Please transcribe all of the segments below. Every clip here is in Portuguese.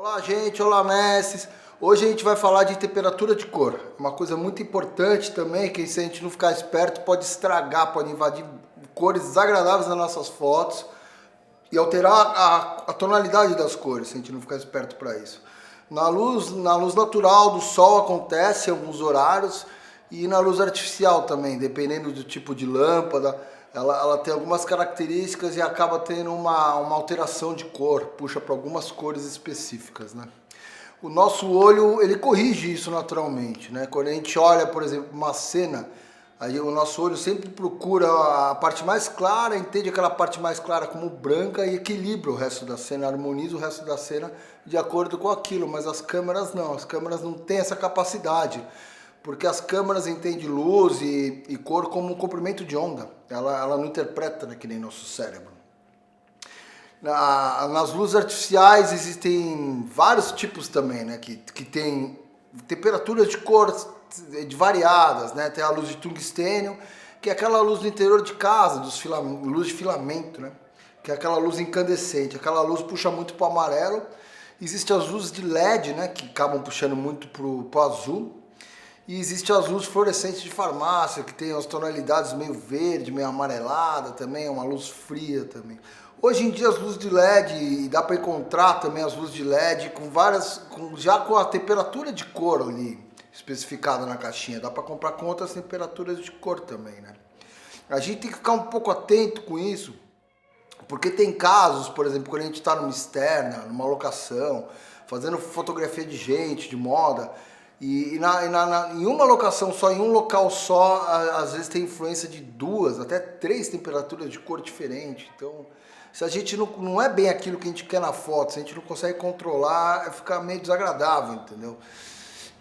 Olá gente, olá mestres. Hoje a gente vai falar de temperatura de cor. Uma coisa muito importante também, que se a gente não ficar esperto pode estragar, pode invadir cores desagradáveis nas nossas fotos e alterar a tonalidade das cores, se a gente não ficar esperto para isso. Na luz natural do sol acontece em alguns horários e na luz artificial também, dependendo do tipo de lâmpada. Ela tem algumas características e acaba tendo uma alteração de cor, puxa para algumas cores específicas, né? O nosso olho, ele corrige isso naturalmente, né? Quando a gente olha, por exemplo, uma cena, aí o nosso olho sempre procura a parte mais clara, entende aquela parte mais clara como branca e equilibra o resto da cena, harmoniza o resto da cena de acordo com aquilo, mas as câmeras não têm essa capacidade. Porque as câmeras entendem luz e cor como um comprimento de onda. Ela não interpreta, né, que nem nosso cérebro. Nas luzes artificiais existem vários tipos também, né, que tem temperaturas de cor variadas, né? Tem a luz de tungstênio, que é aquela luz do interior de casa, luz de filamento, né? Que é aquela luz incandescente. Aquela luz puxa muito para o amarelo. Existem as luzes de LED, né, que acabam puxando muito para o azul. E existe as luzes fluorescentes de farmácia, que tem as tonalidades meio verde, meio amarelada também, é uma luz fria também. Hoje em dia as luzes de LED, e dá para encontrar também as luzes de LED já com a temperatura de cor ali especificada na caixinha. Dá para comprar com outras temperaturas de cor também, né? A gente tem que ficar um pouco atento com isso, porque tem casos, por exemplo, quando a gente está numa externa, numa locação, fazendo fotografia de gente, de moda, e em uma locação só, em um local só, às vezes tem influência de 2, até 3 temperaturas de cor diferentes. Então, se a gente não é bem aquilo que a gente quer na foto, se a gente não consegue controlar, fica meio desagradável, entendeu?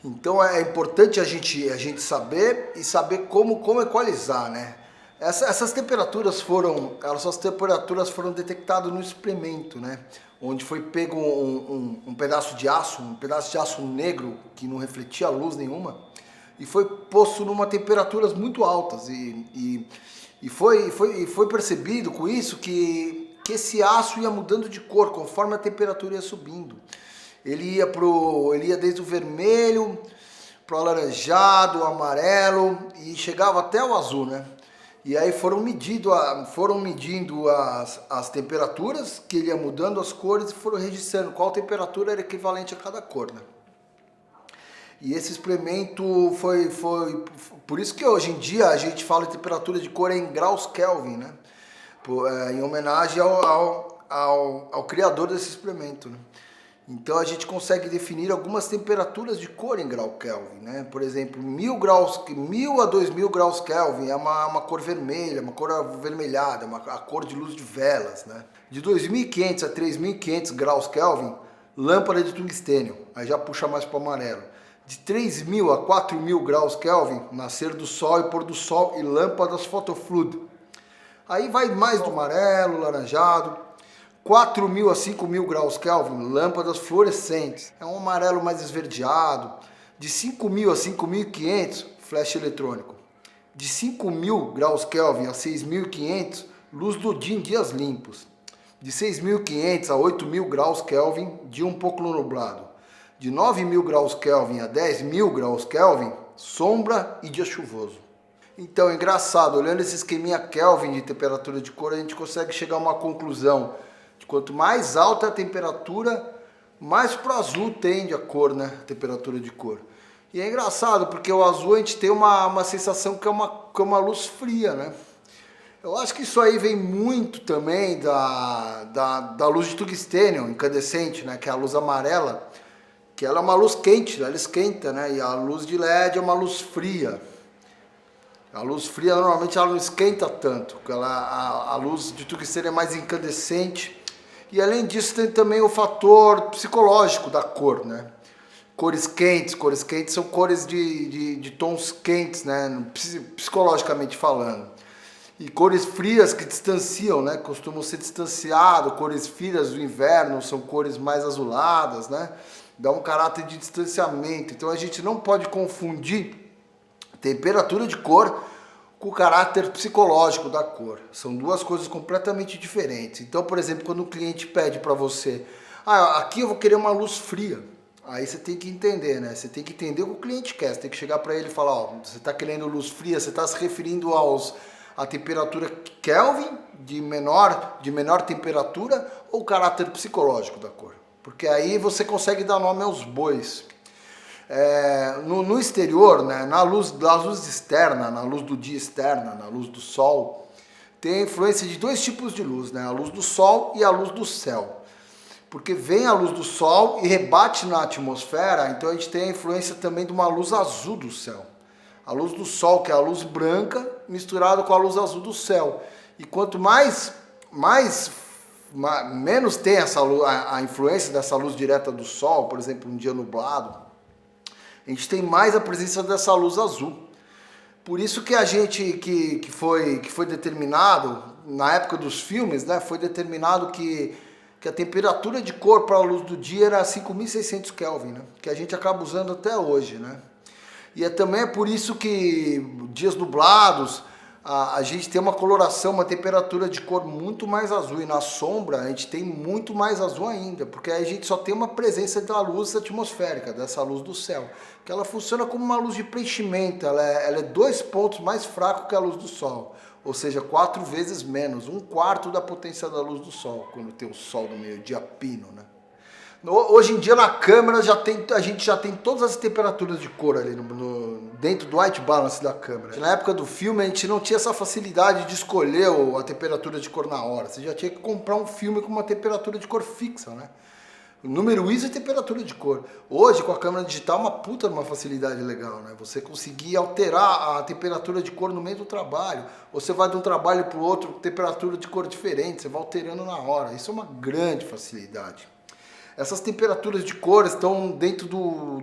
Então é importante a gente saber e saber como equalizar, né? Essas temperaturas foram detectadas no experimento, né? Onde foi pego um pedaço de aço negro que não refletia luz nenhuma, e foi posto numa temperaturas muito altas e foi percebido com isso que esse aço ia mudando de cor conforme a temperatura ia subindo. Ele ia desde o vermelho para o alaranjado, o amarelo e chegava até o azul, né? E aí foram medindo as temperaturas, que ele ia mudando as cores e foram registrando qual temperatura era equivalente a cada cor, né? E esse experimento foi por isso que hoje em dia a gente fala de temperatura de cor em graus Kelvin, né? Em homenagem ao criador desse experimento, né? Então a gente consegue definir algumas temperaturas de cor em grau Kelvin, né? Por exemplo, 1000 a 2000 graus Kelvin é uma cor vermelha, uma cor avermelhada, a cor de luz de velas, né? De 2500 a 3500 graus Kelvin, lâmpada de tungstênio, aí já puxa mais para o amarelo. De 3000 a 4000 graus Kelvin, nascer do sol e pôr do sol e lâmpadas fotofluid. Aí vai mais do amarelo, laranjado. 4.000 a 5.000 graus Kelvin, lâmpadas fluorescentes. É um amarelo mais esverdeado. De 5.000 a 5.500, flash eletrônico. De 5.000 graus Kelvin a 6.500, luz do dia em dias limpos. De 6.500 a 8.000 graus Kelvin, dia um pouco nublado. De 9.000 graus Kelvin a 10.000 graus Kelvin, sombra e dia chuvoso. Então, é engraçado, olhando esse esqueminha Kelvin de temperatura de cor, a gente consegue chegar a uma conclusão. Quanto mais alta a temperatura, mais pro azul tende a cor, né? A temperatura de cor. E é engraçado, porque o azul a gente tem uma sensação que é uma luz fria, né? Eu acho que isso aí vem muito também da luz de tungstênio incandescente, né? Que é a luz amarela, que ela é uma luz quente, ela esquenta, né? E a luz de LED é uma luz fria. A luz fria normalmente ela não esquenta tanto, porque a luz de tungstênio é mais incandescente. E além disso tem também o fator psicológico da cor, né? Cores quentes são cores de tons quentes, né? Psicologicamente falando. E cores frias que distanciam, né? Costumam ser distanciadas. Cores frias do inverno são cores mais azuladas, né? Dá um caráter de distanciamento. Então a gente não pode confundir temperatura de cor com o caráter psicológico da cor. São duas coisas completamente diferentes. Então, por exemplo, quando o cliente pede para você, aqui eu vou querer uma luz fria. Aí você tem que entender, né? Você tem que entender o que o cliente quer. Você tem que chegar para ele e falar, ó, você está querendo luz fria, você está se referindo à temperatura Kelvin, de menor temperatura, ou o caráter psicológico da cor. Porque aí você consegue dar nome aos bois. No exterior, né, na luz externa, na luz do dia externa, na luz do sol, tem a influência de dois tipos de luz, né? A luz do sol e a luz do céu. Porque vem a luz do sol e rebate na atmosfera, então a gente tem a influência também de uma luz azul do céu. A luz do sol, que é a luz branca, misturada com a luz azul do céu. E quanto menos tem essa luz, a influência dessa luz direta do sol, por exemplo, um dia nublado, a gente tem mais a presença dessa luz azul. Por isso que a gente, que foi determinado, na época dos filmes, né, foi determinado que a temperatura de cor para a luz do dia era 5.600 Kelvin, né, que a gente acaba usando até hoje, né. E também é por isso que dias nublados, a gente tem uma coloração, uma temperatura de cor muito mais azul, e na sombra a gente tem muito mais azul ainda, porque aí a gente só tem uma presença da luz atmosférica, dessa luz do céu, que ela funciona como uma luz de preenchimento, ela é 2 pontos mais fraco que a luz do sol, ou seja, 4 vezes menos, 1/4 da potência da luz do sol, quando tem o sol no meio-dia pino, né? Hoje em dia na câmera a gente já tem todas as temperaturas de cor ali dentro do white balance da câmera. Na época do filme a gente não tinha essa facilidade de escolher a temperatura de cor na hora. Você já tinha que comprar um filme com uma temperatura de cor fixa, né? O número ISO é temperatura de cor. Hoje com a câmera digital é uma puta de uma facilidade legal, né? Você conseguir alterar a temperatura de cor no meio do trabalho. Você vai de um trabalho para o outro, temperatura de cor diferente, você vai alterando na hora. Isso é uma grande facilidade. Essas temperaturas de cor estão dentro do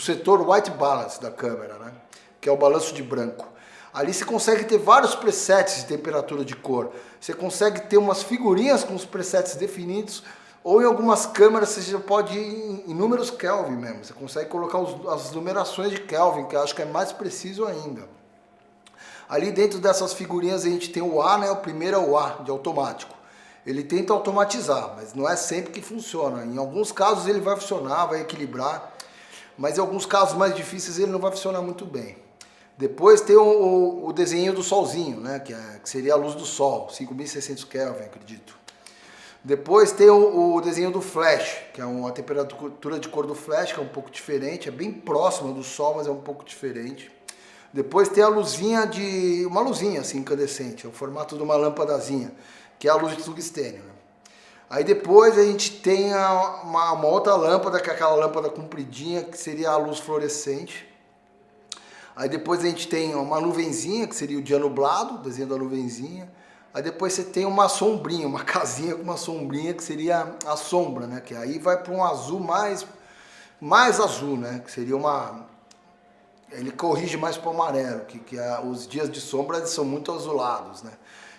setor white balance da câmera, né? Que é o balanço de branco. Ali você consegue ter vários presets de temperatura de cor. Você consegue ter umas figurinhas com os presets definidos, ou em algumas câmeras você já pode ir em números Kelvin mesmo. Você consegue colocar as numerações de Kelvin, que eu acho que é mais preciso ainda. Ali dentro dessas figurinhas a gente tem o A, né? O primeiro é o A, de automático. Ele tenta automatizar, mas não é sempre que funciona. Em alguns casos ele vai funcionar, vai equilibrar, mas em alguns casos mais difíceis ele não vai funcionar muito bem. Depois tem o desenho do solzinho, né, que seria a luz do sol, 5.600 Kelvin, acredito. Depois tem o desenho do flash, que é a temperatura de cor do flash, que é um pouco diferente, é bem próxima do sol, mas é um pouco diferente. Depois tem a luzinha uma luzinha assim, incandescente, é o formato de uma lâmpadazinha, que é a luz de tungstênio, né? Aí depois a gente tem uma outra lâmpada, que é aquela lâmpada compridinha, que seria a luz fluorescente. Aí depois a gente tem uma nuvenzinha, que seria o dia nublado, desenho da nuvenzinha. Aí depois você tem uma sombrinha, uma casinha com uma sombrinha, que seria a sombra, né? Que aí vai para um azul mais azul, né? Que seria ele corrige mais para o amarelo, os dias de sombra eles são muito azulados, né?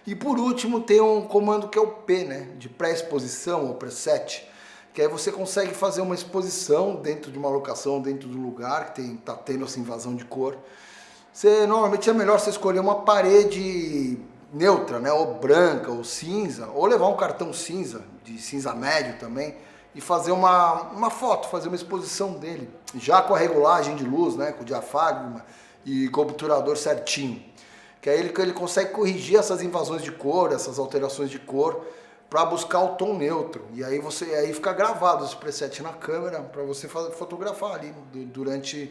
E por último tem um comando que é o P, né, de pré-exposição ou preset, que aí você consegue fazer uma exposição dentro de uma locação, dentro do lugar que tá tendo essa invasão de cor. Normalmente é melhor você escolher uma parede neutra, né, ou branca, ou cinza, ou levar um cartão cinza, de cinza médio também, e fazer uma foto, fazer uma exposição dele, já com a regulagem de luz, né, com o diafragma e com o obturador certinho. Que aí ele consegue corrigir essas invasões de cor, essas alterações de cor, para buscar o tom neutro. E aí fica gravado esse preset na câmera para você fotografar ali durante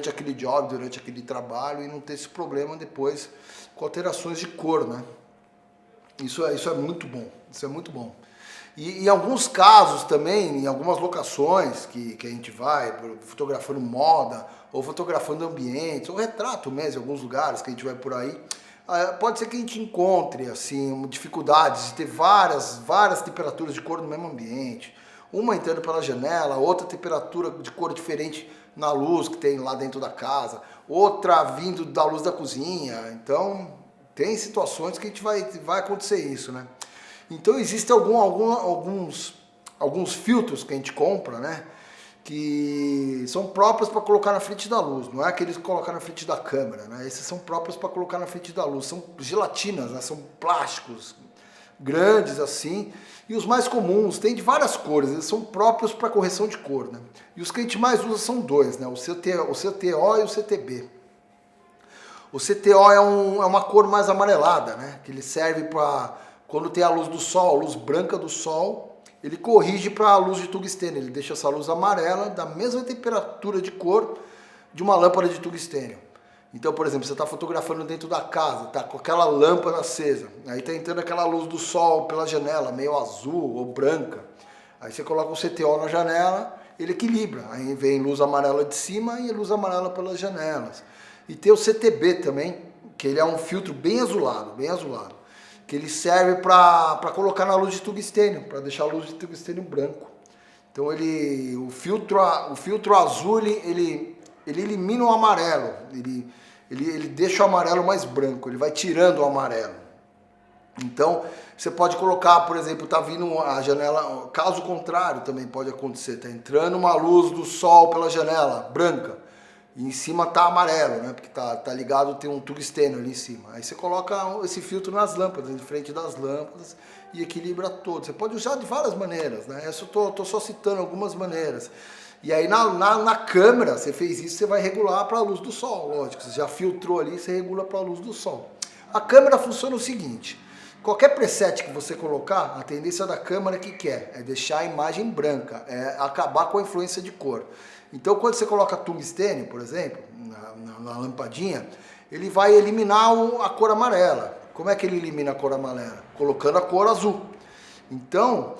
aquele job, durante aquele trabalho, e não ter esse problema depois com alterações de cor, né? Isso é muito bom, isso é muito bom. E em alguns casos também, em algumas locações que a gente vai, fotografando moda, ou fotografando ambientes, ou retrato mesmo, em alguns lugares que a gente vai por aí, pode ser que a gente encontre assim, dificuldades de ter várias temperaturas de cor no mesmo ambiente. Uma entrando pela janela, outra temperatura de cor diferente na luz que tem lá dentro da casa, outra vindo da luz da cozinha. Então, tem situações que a gente vai acontecer isso, né? Então existem alguns filtros que a gente compra, né, que são próprios para colocar na frente da luz, não é aqueles que colocar na frente da câmera, né? Esses são próprios para colocar na frente da luz, são gelatinas, né? São plásticos grandes assim, e os mais comuns, tem de várias cores, eles são próprios para correção de cor, né? E os que a gente mais usa são dois, né? O CTO e o CTB. O CTO é uma cor mais amarelada, né? Que ele serve para quando tem a luz do sol, a luz branca do sol, ele corrige para a luz de tungstênio, ele deixa essa luz amarela da mesma temperatura de cor de uma lâmpada de tungstênio. Então, por exemplo, você está fotografando dentro da casa, tá com aquela lâmpada acesa, aí está entrando aquela luz do sol pela janela, meio azul ou branca. Aí você coloca o CTO na janela, ele equilibra. Aí vem luz amarela de cima e luz amarela pelas janelas. E tem o CTB também, que ele é um filtro bem azulado, que ele serve para colocar na luz de tungstênio, para deixar a luz de tungstênio branco. Então o filtro azul ele elimina o amarelo, ele deixa o amarelo mais branco, ele vai tirando o amarelo. Então, você pode colocar, por exemplo, tá vindo a janela, caso contrário também pode acontecer, tá entrando uma luz do sol pela janela, branca, e em cima tá amarelo, né, porque tá ligado, tem um tungstênio ali em cima. Aí você coloca esse filtro nas lâmpadas, em frente das lâmpadas, e equilibra todo. Você pode usar de várias maneiras, né, eu tô só citando algumas maneiras. E aí na câmera, você fez isso, você vai regular para a luz do sol, lógico, você já filtrou ali, você regula para a luz do sol. A câmera funciona o seguinte, qualquer preset que você colocar, a tendência da câmera que é deixar a imagem branca, é acabar com a influência de cor. Então quando você coloca tungstênio, por exemplo, na lampadinha, ele vai eliminar a cor amarela. Como é que ele elimina a cor amarela? Colocando a cor azul. Então,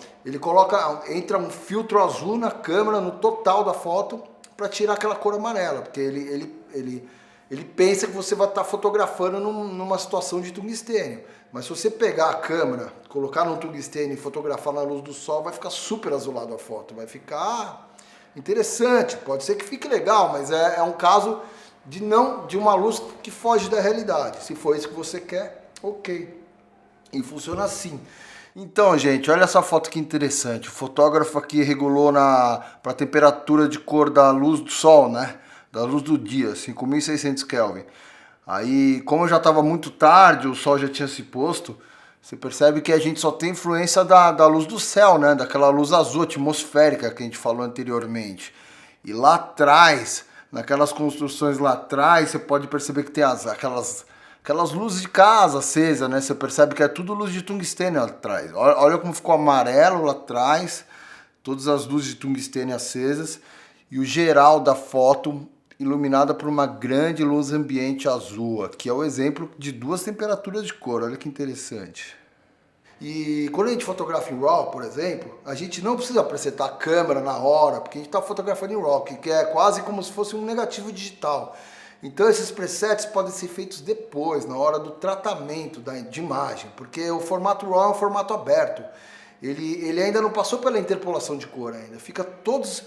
entra um filtro azul na câmera, no total da foto, para tirar aquela cor amarela, porque ele pensa que você vai estar fotografando numa situação de tungstênio. Mas se você pegar a câmera, colocar no tungstênio e fotografar na luz do sol, vai ficar super azulado a foto, vai ficar interessante, pode ser que fique legal, mas é um caso de uma luz que foge da realidade. Se for isso que você quer, ok. E funciona assim. Então, gente, olha essa foto que interessante. O fotógrafo aqui regulou para a temperatura de cor da luz do sol, né? Da luz do dia, 5.600 Kelvin. Aí, como já estava muito tarde, o sol já tinha se posto, você percebe que a gente só tem influência da luz do céu, né? Daquela luz azul atmosférica que a gente falou anteriormente. E lá atrás, naquelas construções lá atrás, você pode perceber que tem aquelas luzes de casa acesa, né? Você percebe que é tudo luz de tungstênio lá atrás. Olha como ficou amarelo lá atrás, todas as luzes de tungstênio acesas e o geral da foto iluminada por uma grande luz ambiente azul, que é o exemplo de duas temperaturas de cor. Olha que interessante. E quando a gente fotografa em RAW, por exemplo, a gente não precisa presetar a câmera na hora, porque a gente está fotografando em RAW, que é quase como se fosse um negativo digital. Então esses presets podem ser feitos depois, na hora do tratamento de imagem, porque o formato RAW é um formato aberto. Ele ainda não passou pela interpolação de cor ainda. Fica todas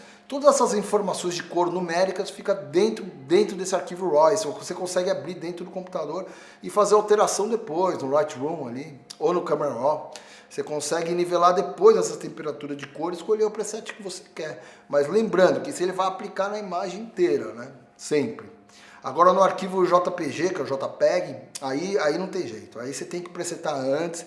essas informações de cor numéricas fica dentro desse arquivo RAW. Você consegue abrir dentro do computador e fazer alteração depois, no Lightroom ali, ou no Camera Raw. Você consegue nivelar depois essa temperatura de cor e escolher o preset que você quer. Mas lembrando que ele vai aplicar na imagem inteira, né? Sempre. Agora no arquivo JPG, que é o JPEG, aí não tem jeito. Aí você tem que presetar antes,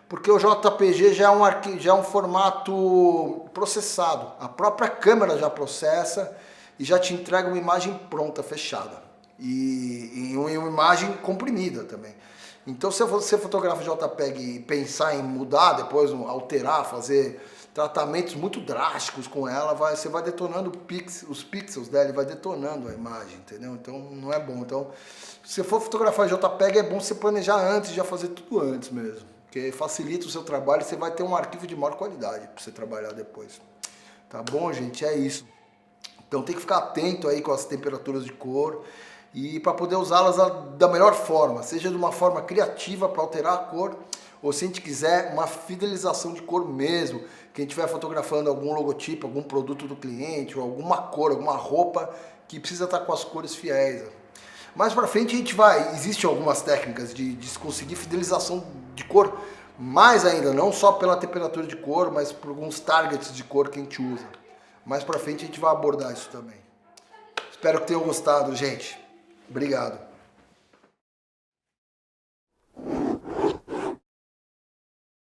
porque o JPG já é um formato processado. A própria câmera já processa e já te entrega uma imagem pronta, fechada. E uma imagem comprimida também. Então se você fotografa JPEG e pensar em mudar, depois alterar, fazer tratamentos muito drásticos com ela, você vai detonando os pixels dela, vai detonando a imagem, entendeu? Então não é bom. Então, se você for fotografar JPEG, é bom você planejar antes, já fazer tudo antes mesmo, porque facilita o seu trabalho e você vai ter um arquivo de maior qualidade para você trabalhar depois. Tá bom, gente? É isso. Então tem que ficar atento aí com as temperaturas de cor e para poder usá-las da melhor forma, seja de uma forma criativa para alterar a cor, ou se a gente quiser uma fidelização de cor mesmo, que a gente estiver fotografando algum logotipo, algum produto do cliente, ou alguma cor, alguma roupa que precisa estar com as cores fiéis. Mais pra frente existem algumas técnicas de conseguir fidelização de cor, mais ainda, não só pela temperatura de cor, mas por alguns targets de cor que a gente usa. Mais pra frente a gente vai abordar isso também. Espero que tenham gostado, gente. Obrigado.